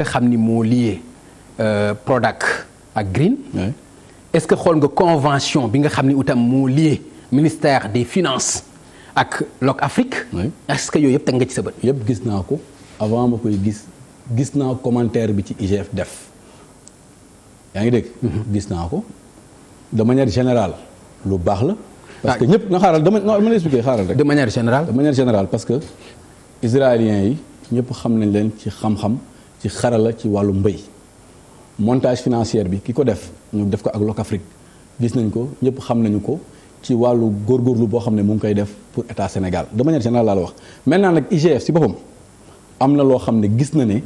nga xam ni moo lié Prodac ak Green. Oui. Est-ce que xool nga convention bi nga xam ni itam moo lié ministère des finances ak Locafrique. Oui. Est-ce que yooyu yëpp teg nga ci sa bët. yëpp gis naa ko avant ma koy gis naa commentaire bi ci IGF def yaa ngi dégg. gis naa ko de manière générale lu baax la. parce que ñëpp na xaaral dama lay expliquer xaaral rek. de manière générale. de manière générale parce que israéliens yi ñëpp xam nañ leen ci xam-xam ci xarala ci wàllu mbëy montage financière bi ki ko def ñu def ko ak Locafrique gis nañ ko ñëpp xam nañu ko ci wàllu góorgóorlu boo xam ne mu ngi koy def pour état Sénégal de manière générale laa la wax. maintenant nag IGF si boppam am na loo xam ne gis na ne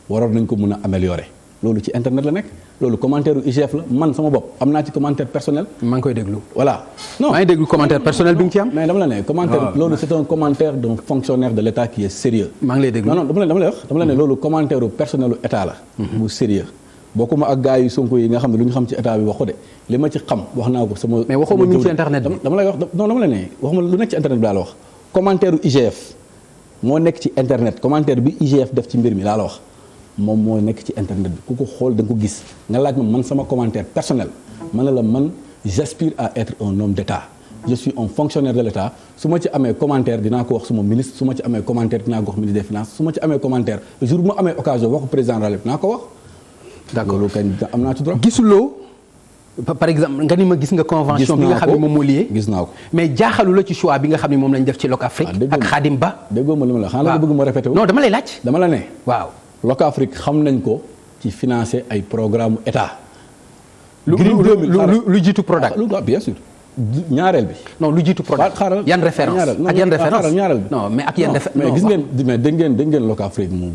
waroon nañ ko mën a améliorer loolu ci internet la nekk loolu commentaire u IGF la man sama bopp am naa ci commentaire personnel. maa ngi koy déglu. voilà non maa ngi déglu commentaire personnel bi nga ci am. mais dama la ne commentaire loolu c'est un commentaire d'un fonctionnaire de l'État qui est sérieux. maa ngi lay déglu non dama lay wax dama la ne loolu commentaire u personnel u état la. bu sérieux bokkuma ak gars yu Sonko yi nga xam ne lu ñu xam ci état bi wax ko de li ma ci xam wax naa ko sama. mais waxuma mi ngi ci internet bi. dama lay wax non dama la ne waxuma lu nekk ci internet bi laa la wax commentaire u IGF moo nekk ci internet commentaire bi IGF def ci mbir mi laa la wax. moom moo nekk ci internet bi ku ko xool da nga ko gis nga laaj ma man sama commentaire personnel man la man j'aspire à être un homme d'État je suis un fonctionnaire de l'État su ma ci amee commentaire dinaa ko wax suma ministre su ma ci amee commentaire dinaa ko wax ministre des finances su ma ci amee commentaire le jour bu ma amee occasion wax ko président de la République dinaa ko wax. d'accord loolu kañ am naa ci droit. gisuloo par exemple nga ni ma gis nga convention bi nga xam ne moom moo lié. gis naa ko mais jaaxalu la ci choix bi nga xam ne moom lañ def ci Locafrique. ak Khadim Ba. déggoo ma li ma la xanaa la bëgg ma répété wu. non dama lay laaj. dama la ne. waaw. Locafrique xam nañ ko ci financer ay programme état. lu jiitu Prodac. bien sûr ñaareel bi. non lu jiitu Prodac. xaaral yan référence ak yan référence ñaareel bi. non mais ak yan référence. mais gis ngeen mais dégg ngeen Locafrique mu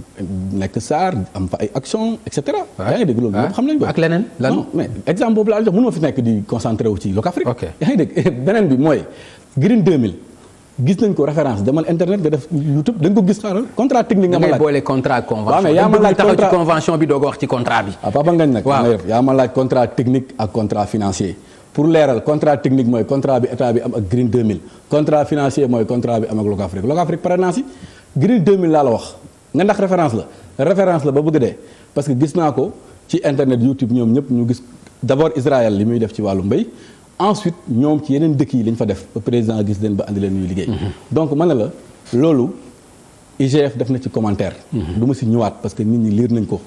nekk SAR am fa ay action et cetera. yaa ngi dégg loolu ñëpp xam nañ ko. ak leneen lan non mais exemple boobu laa jox mënuma fi nekk di concentré wu ci Locafrique. ok yaa ngi dégg beneen bi mooy Green 2000. gis nañ ko référence demal internet nga def YouTube da nga ko gis xaaral contrat technique nga ma laaj. da ngay boole contrat convention. waaw mais yaa ma laaj taxaw ci convention bi doog a wax ci contrat bi. ah Papa Ngagne nag. waaw yaa ma laaj contrat technique ak contrat financier. pour leeral contrat technique mooy contrat bi état bi am ak Green 2000 contrat financier mooy contrat bi am ak Locafrique Locafrique pare naa si Green 2000 laa la wax nga ndax référence la ba bëgg dee parce que gis naa ko ci internet YouTube ñoom ñëpp ñu gis d'abord Israël li muy def ci wàllu mbéy. ensuite ñoom ci yeneen dëkk yi lañ fa def ba président gis leen ba andi leen ñuy liggéey. donc man na la loolu IGF def na ci commentaire. du ma si ñëwaat parce que nit ñi lire nañ ko.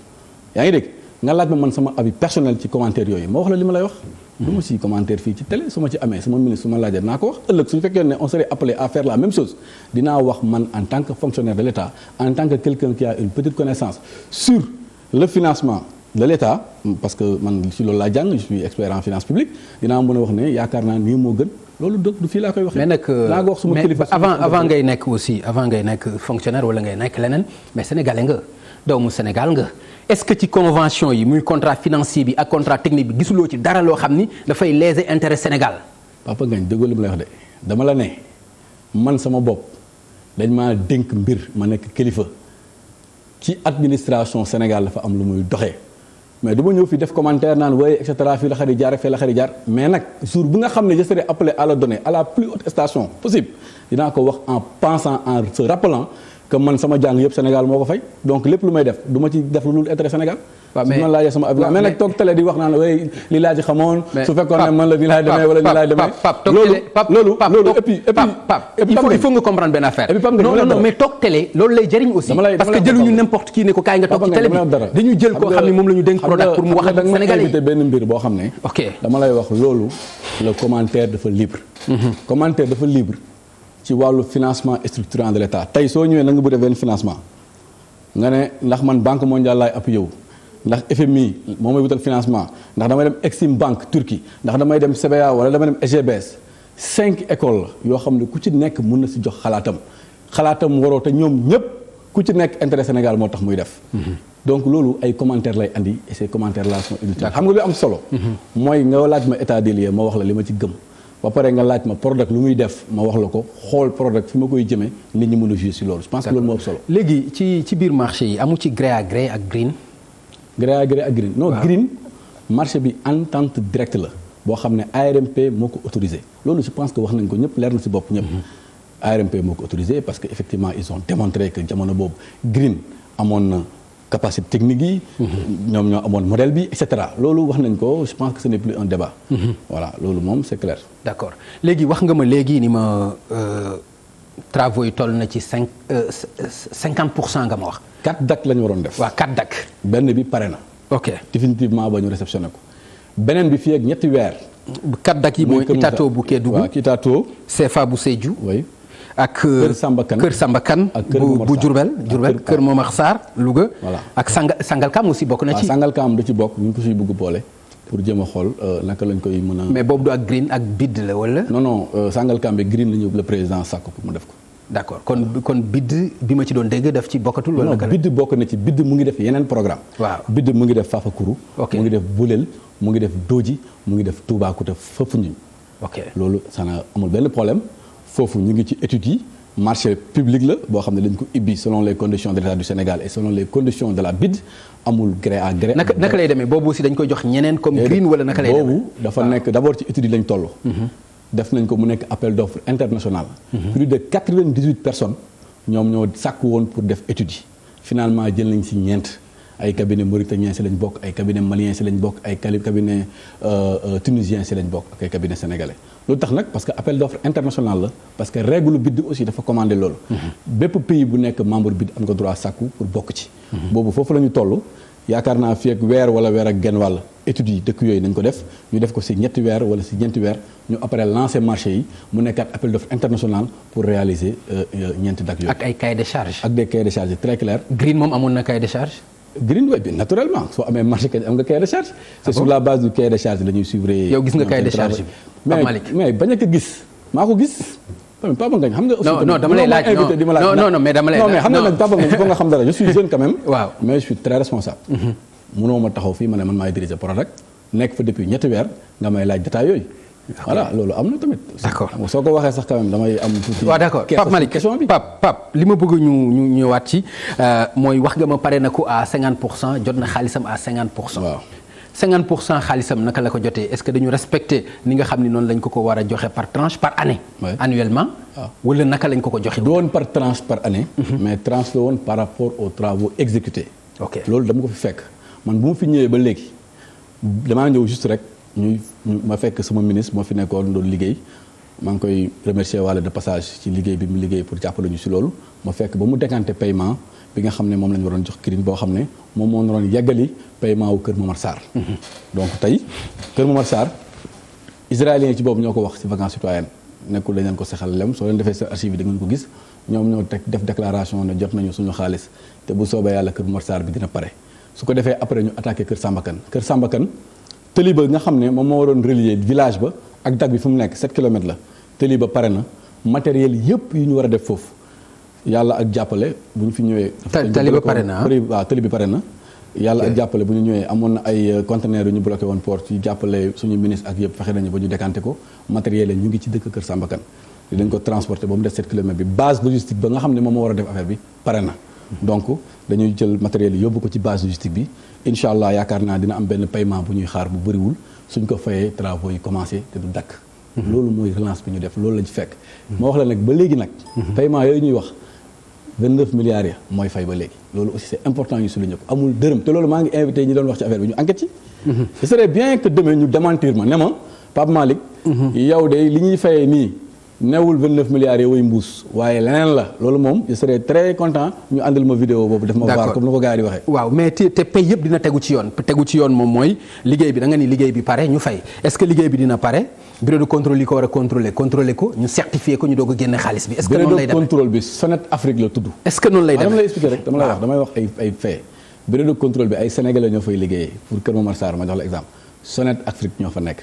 yaa ngi dégg nga laaj ma man sama avis personnel ci commentaire yooyu ma wax la li ma lay wax. du ma si commentaire fii ci télé su ma ci amee sama ministre su ma laajee naa ko wax ëllëg suñu fekkee ne on serait appelé à faire la même chose dinaa wax man en tant que fonctionnaire de l'État en tant que quelqu'un qui a une petite connaissance sur le financement. de l'État parce que man si loolu laa jàng je suis expert en finance publique dinaa mën a wax ne yaakaar naa nii moo gën loolu du fii laa koy waxee. mais nag naa ko wax suma kilifa avant ngay nekk aussi avant ngay nekk fonctionnaire wala ngay nekk leneen mais sénégalais nga doomu Sénégal nga est-ce que ci convention yi muy contrat financier bi ak contrat technique bi gisuloo ci dara loo xam ni dafay léser intérêt Sénégal. Papa Ngagne déggoo li mu lay wax de dama la ne man sama bopp dañ maa dénk mbir ma nekk kilifa ci administration Sénégal dafa am lu muy doxee. mais du ma ñëw fii def commentaire naan waaye et cetera fii la xari jaar fii la xari jaar mais nag jour bu nga xam ne je serai appelé à la donner à la plus haute station possible dinaa ko wax en pensant en se rappelant que man sama jàng yëpp Sénégal moo ko fay donc lépp lu may def du ma ci def lu dul intérêt Sénégal. waaw mais su ma laajee sama avis mais nag toog télé di wax naan waaye li laa ci xamoon. su fekkoon ne man la ni laay demee wala ni laay demee. loolu et puis il faut nga comprendre benn affaire. non mais toog télé loolu lay jëriñ aussi. parce que jëluñu n'importe qui ne ko kaay nga toog ci télé bi dañu jël koo xam ne moom la ñu dénk Prodac pour mu wax ak Sénégalais yi. benn mbir boo xam ne. ok dama lay wax loolu le commentaire dafa libre. commentaire dafa libre ci wàllu financement structurant de l'État tey soo ñëwee na nga bëgg benn financement nga ne ndax man banque mondiale laay appuyé wu ndax FMI moo may wutal financement ndax damay dem Exim Banque Turquie ndax damay dem CBA wala damay dem SGBS 5 écoles la yoo xam ne ku ci nekk mën na si jox xalaatam waroo te ñoom ñëpp ku ci nekk intérêt Sénégal moo tax muy def. donc loolu ay commentaires lay andi et ces commentaires là sont inutiles. xam nga lu am solo. mooy nga laaj ma état des lieux ma wax la li ma ci gëm. ba pare nga laaj ma Prodac lu muy def ma wax la ko xool Prodac fi ma koy jëmee nit ñi mën a jouer si loolu. je pense que loolu moo ëpp solo. léegi ci biir marché yi amu ci gré à gré ak Green. gré à gré ak Green. non Green marché bi entente directe la boo xam ne ARMP moo ko autorisé loolu je pense que wax nañ ko ñëpp leer na si bopp ñëpp. ARMP moo ko autorisé parce que effectivement ils ont démontré que jamono boobu Green amoon na capacité technique yi. ñoom ñoo amoon modèle bi et cetera loolu wax nañ ko je pense que ce n'est plus un débat. voilà loolu moom c'est clair. d'accord léegi wax nga ma léegi ni ma travaux yi toll na ci 50% nga ma wax. 4 DAC la ñu waroon def. waaw 4 DAC. benn bi pare na. ok définitivement ba ñu réceptionné ko. beneen bi fii ak ñetti weer. 4 DAC yi mooy Itato bu Kédougou. waaw Itato. CFA bu Sédhiou. oui. ak Kër Samba Kane ak bu Diourbel Kër Momar Sarr Louga. voilà ak Sangalkam aussi bokk na ci. waaw Sangalkam du ci bokk ñu ngi ko siy bëgg boole pour jéem a xool naka lañ koy mën a. mais boobu du ak green ak bid la wala. non Sangalkam bi green la ñu le président sàkk pour mu def ko. d'accord kon bid bi ma ci doon dégg daf ci bokkatul. wala non bid bokk na ci bid mu ngi def yeneen programme. waaw bid mu ngi def Fafakuru. ok mu ngi def Boulel mu ngi def Dodji mu ngi def Toubacouta Foundiougne. ok loolu ça n'a amul benn problème foofu ñu ngi ci études yi. marché public la boo xam ne dañ ko ibbi selon les conditions de l'État du Sénégal et selon les conditions de la BID amul gré à gré. naka lay demee boobu aussi dañ koy jox ñeneen comme green wala naka lay demee. boobu dafa nekk d'abord ci études yi lañ toll. def nañ ko mu nekk appel d'offres international. plus de 98 personnes ñoom ñoo sàkku woon pour def études yi finalement jël nañ ci ñeent ay cabinet mauritanien si lañ bokk ay cabinet malien si lañ bokk ay cabinet tunisien si lañ bokk ak ay cabinet sénégalais. loolu tax nag parce que appel d'offre international la parce que règle BID aussi dafa commandé loolu. bépp pays bu nekk membre BID am nga droit sàkku pour bokk ci. boobu foofu la ñu toll yaakaar naa fii ak weer wala weer ak genn wàll études yi dëkk yooyu nañ ko def ñu def ko ci ñetti weer wala ci ñeenti weer ñu après lancer marché yi mu nekkaat appel d'offre international pour réaliser ñeenti DAC yooyu. ak ay cahier de charge. ak des cahiers de charge très clairs. green moom amoon na cahier de charge. green web bi naturellement soo amee marché kañ am nga cahier de charge. c'est sur la base du cahier de charge la ñuy suivre. yow gis nga cahier de charge bi. mais bañ a ko gis maa ko gis. Papa Ngagne xam nga. non dama lay laaj non mais dama lay non mais xam nga nag Papa Ngagne faut nga xam dara je suis jeune quand même. waaw mais je suis très responsable. mënoo ma taxaw fii ma ne man maay diriger Prodac nekk fa depuis ñetti weer nga may laaj détails yooyu. voilà loolu am na tamit. d'accord soo ko waxee sax quand même damay am tuuti. waaw d'accord Pape Malick question bi Pape li ma bëgg ñu ñëwaat ci mooy wax nga ma pare na ko à 50% jot na xaalisam à 50%. waaw 50% xaalisam naka la ko jotee est-ce que dañu respecter ni nga xam ni noonu lañ ko war a joxe par tranche par année. annuellement. wala naka lañ ko joxe. du woon par tranche par année. mais tranche la woon par rapport aux travaux exécutés. ok loolu dama ko fi fekk man bu ma fi ñëwee ba léegi damaa ñëw juste rek ma fekk sama ministre moo fi nekkoon doon liggéey maa ngi koy remercier walla de passage ci liggéey bi mu liggéey pour jàppale ñu ci loolu ma fekk ba mu décanté paiement bi nga xam ne moom la ñu waroon jox kirin boo xam ne moom moo naroon yeggali paiement wu Kër Momar Sarr. donc tey Kër Momar Sarr israéliens yi ci boobu ñoo ko wax ci vacances citoyennes nekkul dañ leen ko sexal lem soo leen defee sa archive yi da ngeen ko gis ñoom ñoo def déclaration ne jot nañu suñu xaalis te bu soobee yàlla Kër Momar Sarr bi dina pare su ko defee après ñu attaqué Kër Samba Kane tëli ba nga xam ne moom moo waroon relier village ba ak DAC bi fu mu nekk 7 kilomètres la tëli ba pare na matériel yëpp yu ñu war a def foofu yàlla ak jàppale bu ñu fi ñëwee. tëli ba pare na waaw tëli bi pare na. yàlla ak jàppale bu ñu ñëwee amoon na ay conteneurs yu ñu bloqué woon port ci jàppale suñu ministre ak yëpp fexe nañu ba ñu décanté ko matériel yi ñu ngi ci dëkk Kër Samba Kane dañ ko transporté ba mu des 7 kilomètres bi base logistique ba nga xam ne moom moo war a def affaire bi pare na. donc dañuy jël matériel yi yóbbu ko ci base logistique bi incha allah yaakaar naa dina am benn paiement bu ñuy xaar bu bëriwul suñ ko fayee travaux yi commencé te du dakk loolu mooy relance bi ñu def loolu lañ fekk moo wax la nag ba léegi nag paiement yooyu ñuy wax 29 milliards ya mooy fay ba léegi loolu aussi c'est important ñu souligner ko amul dërëm te loolu maa ngi invité ñi doon wax ci affaire bi ñu enquête ci ce serait bien que demain ñu démentir ma ne ma Pape Malick yow de li ñuy fayee nii newul 29 milliards yi way mbuus waaye leneen la loolu moom je serais très content ñu àndal ma vidéo boobu def ma voir comme ni ko gars yi di waxee waaw mais te pay yëpp dina tegu ci yoon moom mooy liggéey bi da nga ni liggéey bi pare ñu fay est-ce que liggéey bi dina pare bureau de contrôle yi ko war a contrôler ko ñu certifier ko ñu doog a génne xaalis bi est-ce que noonu lay demee bureau de contrôle bi Sonet Afrique la tudd est-ce que noonu lay demee dama lay expliquer rek damay wax ay fait bureau de contrôle bi ay sénégalais ñoo fay liggéeyee pour Kër Momar Sarr ma jox la exemple Sonet Afrique ñoo fa nekk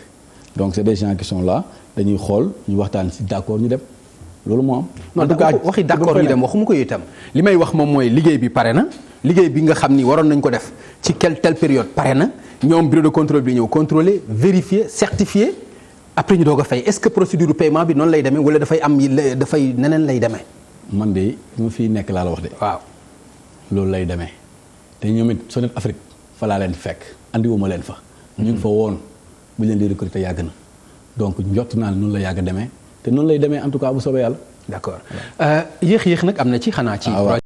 donc c'est des gens qui sont là dañuy xool ñu waxtaan ci d'accord ñu dem loolu moo am. en tout cas waxi d'accord ñu dem waxuma ko itam li may wax moom mooy liggéey bi pare na liggéey bi nga xam ni waroon nañ ko def ci telle période pare na ñoom bureau de contrôle bi ñëw contrôler vérifier certifier après ñu doog a fay est-ce que procédure paiement bi noonu lay demee wala dafay neneen lay demee. man de fi ma fiy nekk laa la wax de. waaw loolu lay demee te ñoom it Sonet Afrique fa laa leen fekk andiwuma leen fa. ñu ngi fa woon bu ñu leen di recruter yàgg na donc njott naa noonu la yàgg demee. te noonu lay demee en tout cas bu soobee yàlla. d'accord yéex nag am na ci xanaa ci.